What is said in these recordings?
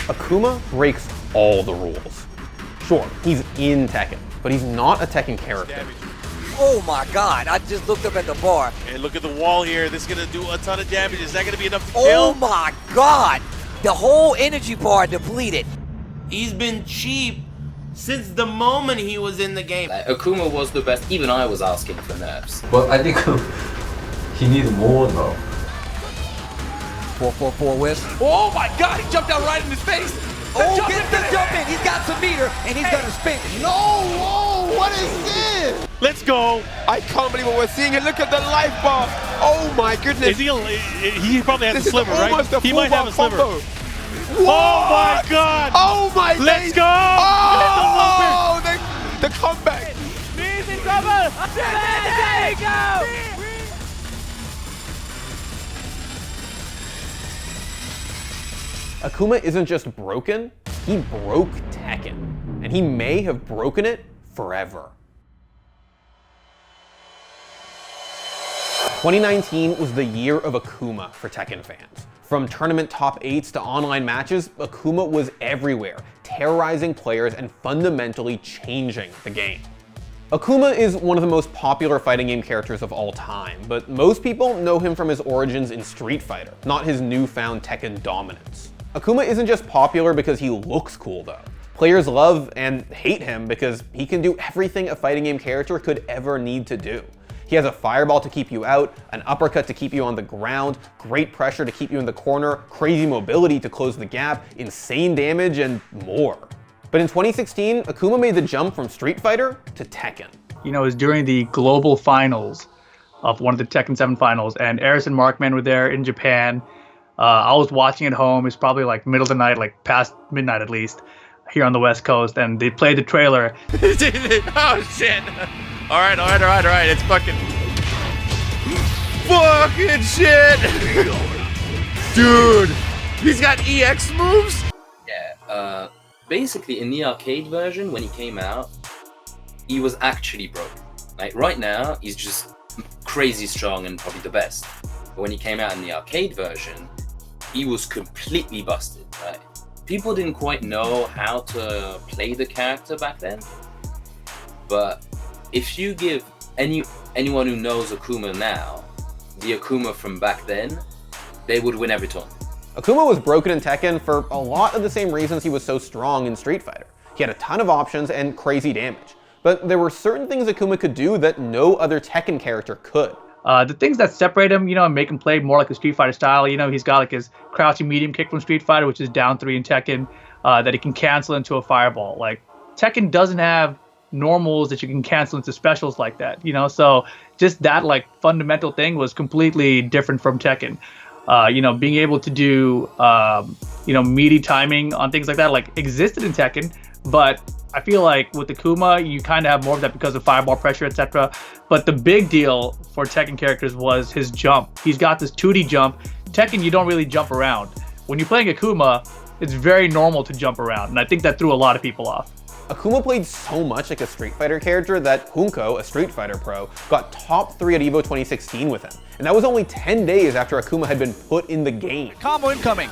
Akuma breaks all the rules. Sure, he's in Tekken, but he's not a Tekken character. Oh my god, I just looked up at the bar. And look at the wall here. This is going to do a ton of damage. Is that going to be enough to kill? Oh my god! The whole energy bar depleted. He's been cheap since the moment he was in the game. Akuma was the best. Even I was asking for nerfs. But I think he needs more though. 444 whisk. Oh my god, he jumped out right in his face. Oh, get the jump in. He's got some meter and he's gonna spin. No, whoa, what is this? Let's go. I can't believe what we're seeing. And look at the life bar. Oh my goodness. He probably has This a sliver, is right? almost a He might have a sliver. combo. Oh my god. Oh my Let's days. go. Oh, the comeback. He's in trouble! There you go! Akuma isn't just broken, he broke Tekken. And he may have broken it forever. 2019 was the year of Akuma for Tekken fans. From tournament top 8s to online matches, Akuma was everywhere, terrorizing players and fundamentally changing the game. Akuma is one of the most popular fighting game characters of all time, but most people know him from his origins in Street Fighter, not his newfound Tekken dominance. Akuma isn't just popular because he looks cool though. Players love and hate him because he can do everything a fighting game character could ever need to do. He has a fireball to keep you out, an uppercut to keep you on the ground, great pressure to keep you in the corner, crazy mobility to close the gap, insane damage, and more. But in 2016, Akuma made the jump from Street Fighter to Tekken. You know, it was during the global finals of one of the Tekken 7 finals, and Eris and Markman were there in Japan. I was watching at home. It's probably like middle of the night, like past midnight at least, here on the West Coast, and they played the trailer. Oh shit. All right. It's fucking shit. Dude, he's got EX moves? Yeah, basically in the arcade version, when he came out, he was actually broken. Like right now, he's just crazy strong and probably the best. But when he came out in the arcade version, he was completely busted, right? People didn't quite know how to play the character back then. But if you give anyone who knows Akuma now, the Akuma from back then, they would win every tournament. Akuma was broken in Tekken for a lot of the same reasons he was so strong in Street Fighter. He had a ton of options and crazy damage. But there were certain things Akuma could do that no other Tekken character could. The things that separate him, you know, and make him play more like a Street Fighter style, you know, he's got like his crouching medium kick from Street Fighter, which is down 3 in Tekken, that he can cancel into a fireball. Like, Tekken doesn't have normals that you can cancel into specials like that, you know, so just that like fundamental thing was completely different from Tekken. You know, being able to do, you know, meaty timing on things like that, like existed in Tekken, but I feel like with Akuma, you kind of have more of that because of fireball pressure, etc. But the big deal for Tekken characters was his jump. He's got this 2D jump. Tekken, you don't really jump around. When you're playing Akuma, it's very normal to jump around, and I think that threw a lot of people off. Akuma played so much like a Street Fighter character that Junko, a Street Fighter pro, got top 3 at EVO 2016 with him. And that was only 10 days after Akuma had been put in the game. Combo incoming.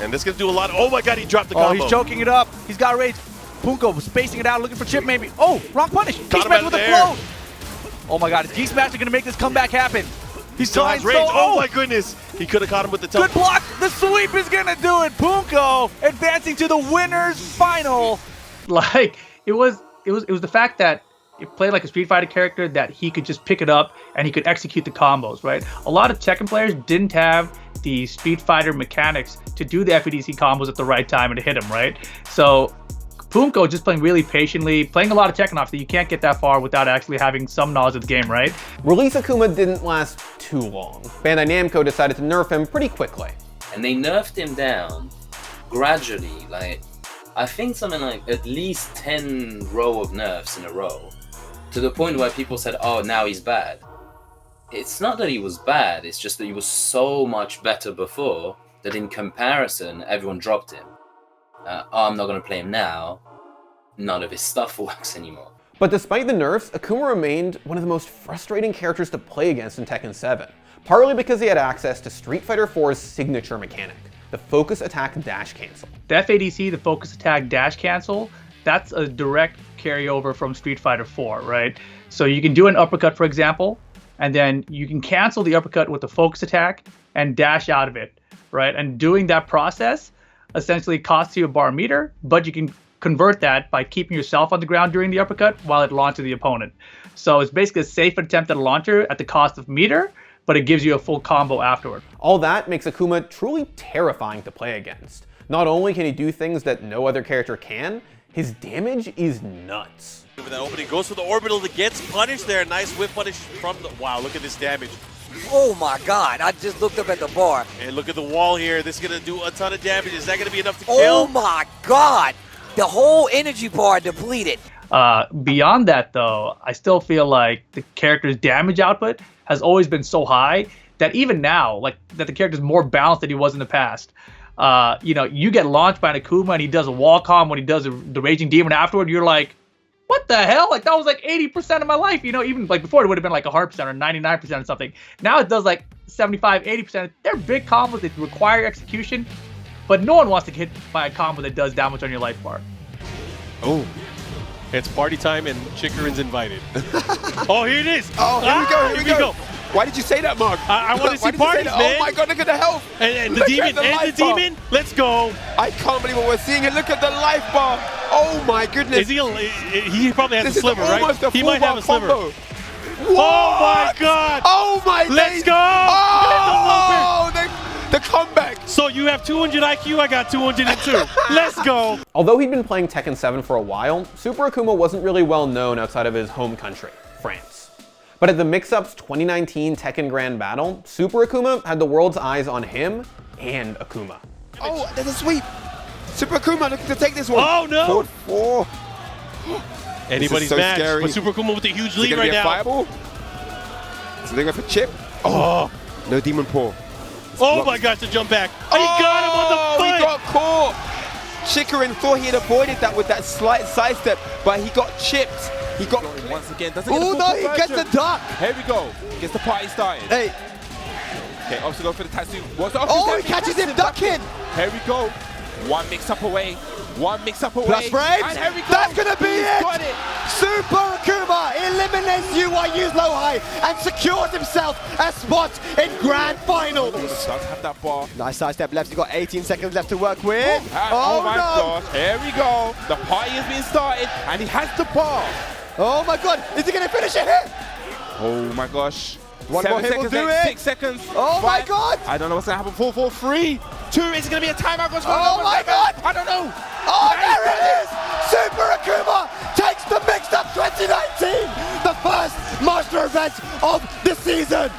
And this is gonna do a lot. Oh my god, he dropped the combo. Oh, he's choking it up. He's got rage. Punko spacing it out, looking for chip maybe. Oh, wrong punish. G-Smash with a float. Oh my god, is G-Smash going to make this comeback happen? He's Still trying has range. Oh my goodness. He could have caught him with the Good block. The sweep is going to do it. Punko advancing to the winner's final. Like, it was the fact that it played like a Street Fighter character, that he could just pick it up and he could execute the combos, right? A lot of Tekken players didn't have the Street Fighter mechanics to do the FEDC combos at the right time and to hit him, right? So Punko just playing really patiently, playing a lot of Tekken off that you can't get that far without actually having some knowledge of the game, right? Release Akuma didn't last too long. Bandai Namco decided to nerf him pretty quickly. And they nerfed him down gradually, like, I think something like at least 10 row of nerfs in a row, to the point where people said, oh, now he's bad. It's not that he was bad, it's just that he was so much better before that in comparison, everyone dropped him. Oh, I'm not going to play him now. None of his stuff works anymore. But despite the nerfs, Akuma remained one of the most frustrating characters to play against in Tekken 7, partly because he had access to Street Fighter 4's signature mechanic, the focus attack dash cancel. The FADC, the focus attack dash cancel, that's a direct carryover from Street Fighter 4, right? So you can do an uppercut, for example, and then you can cancel the uppercut with the focus attack and dash out of it, right? And doing that process essentially costs you a bar meter, but you can convert that by keeping yourself on the ground during the uppercut while it launches the opponent. So it's basically a safe attempt at a launcher at the cost of meter, but it gives you a full combo afterward. All that makes Akuma truly terrifying to play against. Not only can he do things that no other character can, his damage is nuts. That opening goes for the orbital that gets punished there. Nice whip punish from the... Wow, look at this damage. Oh my God, I just looked up at the bar. And look at the wall here. This is going to do a ton of damage. Is that going to be enough to Oh kill? my God, the whole energy bar depleted. Beyond that, though, I still feel like the character's damage output has always been so high that even now, like, that the character's more balanced than he was in the past. You know, you get launched by an Akuma and he does a wall comm when he does the Raging Demon afterward, you're like, what the hell? Like, that was like 80% of my life, you know? Even like before, it would have been like 100% or 99% or something. Now it does like 75, 80%. They're big combos that require execution, but no one wants to get hit by a combo that does damage on your life bar. Oh, it's party time and Chikarin's invited. Oh, here it is. Oh, here we go. Why did you say that, Mark? I want to see parties, man. Oh my God, look at the health. And the demon, let's go. I can't believe what we're seeing. And look at the life bar. Oh my goodness. Is he probably has this a sliver, is almost right? A He might have a sliver. Combo. Oh my God. Oh my days. Let's go. Oh, the comeback. So you have 200 IQ, I got 202. Let's go. Although he'd been playing Tekken 7 for a while, Super Akuma wasn't really well known outside of his home country, France. But at the Mix-Up's 2019 Tekken Grand Battle, Super Akuma had the world's eyes on him and Akuma. Oh, there's a sweep. Super Akuma looking to take this one. Oh no. Forward 4. Anybody's so match, scary. but Super Akuma with a huge lead right right now. Fireball? So they're going for chip. Oh, no demon paw. Oh my gosh, the jump back. Oh, he got him on the foot. He got caught. Chikarin thought he had avoided that with that slight sidestep, but he got chipped. He got once again. Oh no, he gets the duck. Here we go. Gets the party started. Hey. Okay, also go for the Tatsu. Oh, he catches him ducking. Here we go. One mix-up away. One mix-up away. Plus frames. And here we go. That's going to be it. Got it. Super Akuma eliminates UYU's low high and secures himself a spot in grand finals. Does have that bar. Nice sidestep left. He's got 18 seconds left to work with. Oh my no. gosh. Here we go. The party has been started and he has the bar. Oh my God. Is he going to finish it here? Oh my gosh. One more hit will do it. 6 seconds. Oh my God. I don't know what's going to happen. 4, 4, 3, 2. Is it going to be a timeout? Oh my God. I don't know. Oh, there it is. Super Akuma takes the Mixed Up 2019. The first Master event of the season.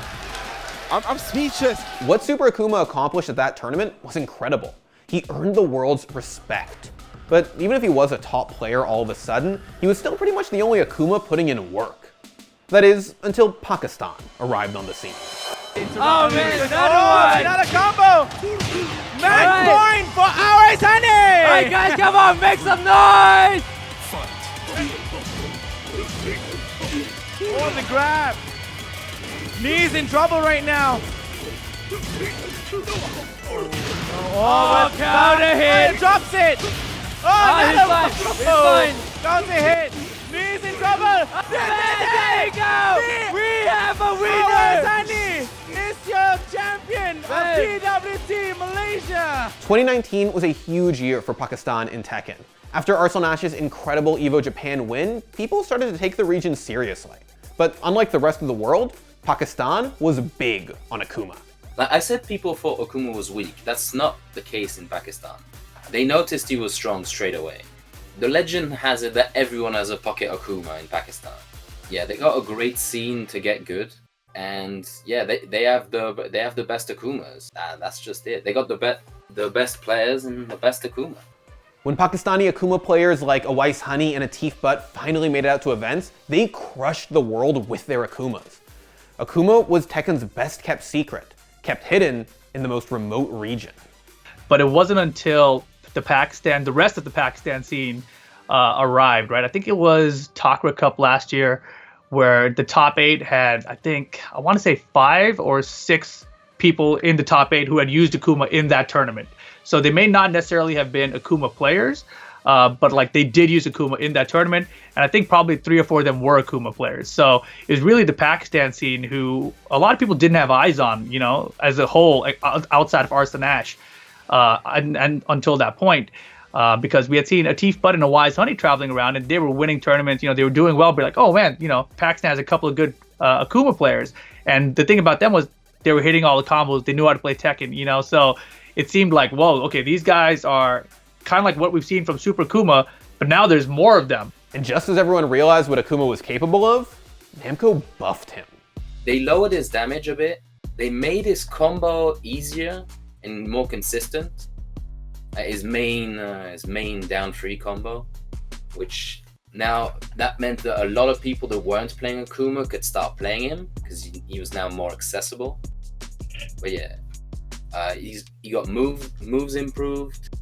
I'm speechless. What Super Akuma accomplished at that tournament was incredible. He earned the world's respect. But even if he was a top player all of a sudden, he was still pretty much the only Akuma putting in work. That is, until Pakistan arrived on the scene. Oh man, another combo! Match point for our Sunny! Alright guys, come on, make some noise! Oh, the grab! Knee's in trouble right now. Oh, counter hit! Drops it! Oh, he's fine. Counter hit! Knee's in trouble! There you go! We have a winner! Sunny is your champion of TWT Malaysia! 2019 was a huge year for Pakistan in Tekken. After Arsenal Nash's incredible EVO Japan win, people started to take the region seriously. But unlike the rest of the world, Pakistan was big on Akuma. Like I said, people thought Akuma was weak. That's not the case in Pakistan. They noticed he was strong straight away. The legend has it that everyone has a pocket Akuma in Pakistan. Yeah, they got a great scene to get good, and yeah, they have the best Akumas. That's just it. They got the best players and the best Akuma. When Pakistani Akuma players like Awais Honey and Atif Butt finally made it out to events, they crushed the world with their Akumas. Akuma was Tekken's best kept secret, kept hidden in the most remote region. But it wasn't until the rest of the Pakistan scene arrived, right? I think it was Takara Cup last year, where the top 8 had, I want to say 5 or 6 people in the top 8 who had used Akuma in that tournament. So they may not necessarily have been Akuma players, but like they did use Akuma in that tournament, and I think probably 3 or 4 of them were Akuma players. So it was really the Pakistan scene who a lot of people didn't have eyes on, you know, as a whole, outside of Arslan Ash, and until that point. Because we had seen Atif Butt and a Wise Honey traveling around, and they were winning tournaments. You know, they were doing well. But like, oh man, you know, Pakistan has a couple of good Akuma players. And the thing about them was they were hitting all the combos. They knew how to play Tekken. You know, so it seemed like, whoa, okay, these guys are kind of like what we've seen from Super Akuma, but now there's more of them. And just as everyone realized what Akuma was capable of, Namco buffed him. They lowered his damage a bit. They made his combo easier and more consistent. His main down 3 combo, which now that meant that a lot of people that weren't playing Akuma could start playing him because he was now more accessible. But yeah, he got moves improved,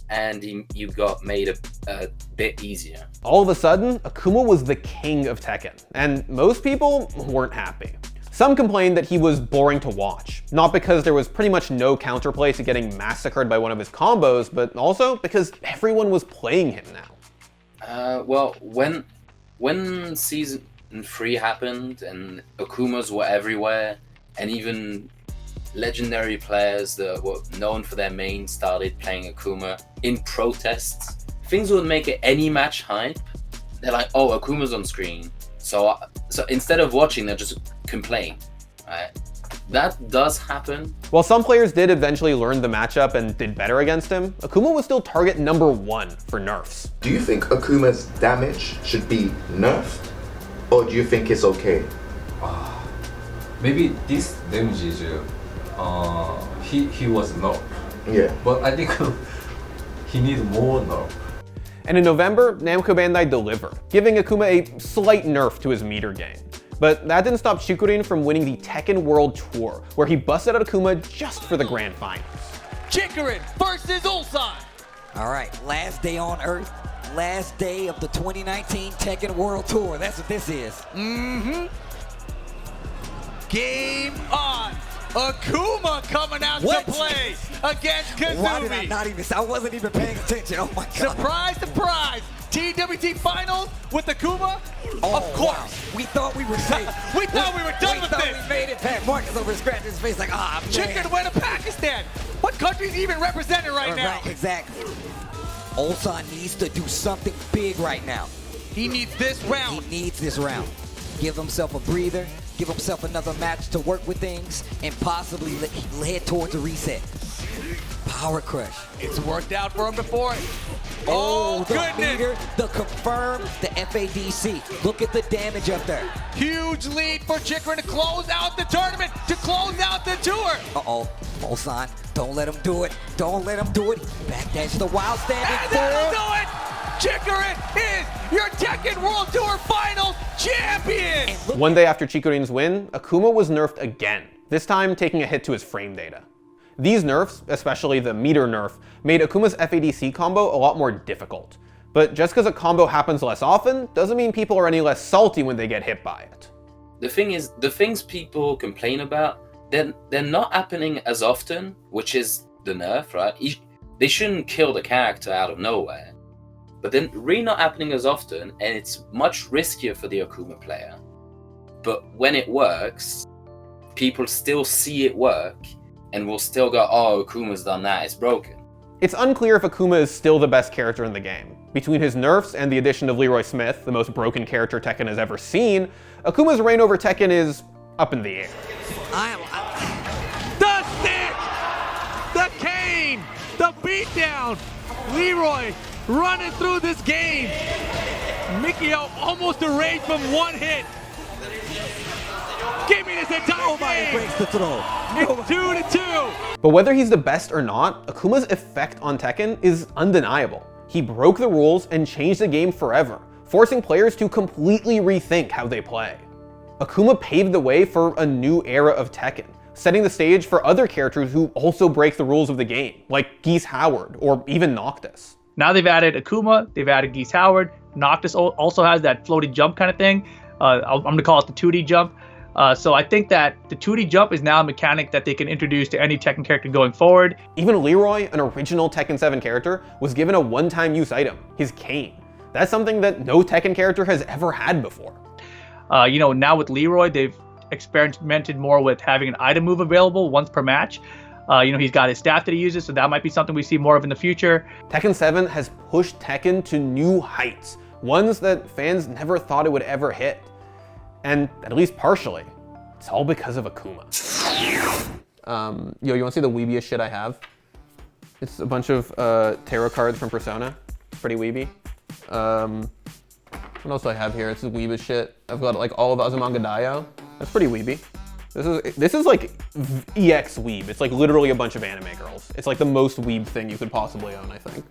and you got made a bit easier. All of a sudden, Akuma was the king of Tekken, and most people weren't happy. Some complained that he was boring to watch, not because there was pretty much no counterplay to getting massacred by one of his combos, but also because everyone was playing him now. Well, when Season 3 happened and Akumas were everywhere, and even legendary players that were known for their main started playing Akuma in protests, things would make it any match hype. They're like, oh, Akuma's on screen. So instead of watching, they'll just complain, right? That does happen. While some players did eventually learn the matchup and did better against him, Akuma was still target number 1 for nerfs. Do you think Akuma's damage should be nerfed? Or do you think it's okay? Maybe this damage is, he was nerfed. Yeah. But I think he needs more nerf. And in November, Namco Bandai delivered, giving Akuma a slight nerf to his meter game. But that didn't stop Chikurin from winning the Tekken World Tour, where he busted out Akuma just for the grand finals. Chikurin versus Ulsan. All right, last day on Earth, last day of the 2019 Tekken World Tour. That's what this is. Game on. Akuma coming out to play against Kazumi. Why did I wasn't even paying attention. Oh my God. Surprise, surprise. TWT Finals with Akuma? Oh, of course. Wow. We thought we were safe. we thought we were done with this. We made it back. Marcus over scratching his face like, man. Chicken went to Pakistan. What country's even represented right now? Right, exactly. Ulsan needs to do something big right now. He needs this round. He needs this round. Give himself a breather. Give himself another match to work with things and possibly head towards a reset. Power crush. It's worked out for him before. Oh, the goodness. meter, the confirm, the FADC. Look at the damage up there. Huge lead for Chikurin to close out the tournament, to close out the tour. Uh-oh, Ulsan, don't let him do it. Don't let him do it. Backdash the wild standing. And that'll do it. Chikurin is your Tekken World Tour Finals champion! One day after Chikurin's win, Akuma was nerfed again, this time taking a hit to his frame data. These nerfs, especially the meter nerf, made Akuma's FADC combo a lot more difficult. But just because a combo happens less often, doesn't mean people are any less salty when they get hit by it. The thing is, the things people complain about, they're not happening as often, which is the nerf, right? They shouldn't kill the character out of nowhere. But then really not happening as often, and it's much riskier for the Akuma player. But when it works, people still see it work, and will still go, oh, Akuma's done that, it's broken. It's unclear if Akuma is still the best character in the game. Between his nerfs and the addition of Leroy Smith, the most broken character Tekken has ever seen, Akuma's reign over Tekken is up in the air. The stick! The cane! The beatdown! Leroy running through this game. Mikio almost erased from one hit. Give me this entire game. Breaks the throw. It's 2-2. But whether he's the best or not, Akuma's effect on Tekken is undeniable. He broke the rules and changed the game forever, forcing players to completely rethink how they play. Akuma paved the way for a new era of Tekken, setting the stage for other characters who also break the rules of the game, like Geese Howard or even Noctis. Now they've added Akuma, they've added Geese Howard. Noctis also has that floaty jump kind of thing. I'm going to call it the 2D jump. So I think that the 2D jump is now a mechanic that they can introduce to any Tekken character going forward. Even Leroy, an original Tekken 7 character, was given a one-time use item, his cane. That's something that no Tekken character has ever had before. Now with Leroy, they've experimented more with having an item move available once per match. He's got his staff that he uses, so that might be something we see more of in the future. Tekken 7 has pushed Tekken to new heights, ones that fans never thought it would ever hit. And at least partially, it's all because of Akuma. You wanna see the weebiest shit I have? It's a bunch of tarot cards from Persona. It's pretty weeby. What else do I have here? It's weeb shit. I've got like all of Azumanga Daioh. That's pretty weeby. This is like EX weeb. It's like literally a bunch of anime girls. It's like the most weeb thing you could possibly own, I think.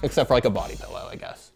Except for like a body pillow, I guess.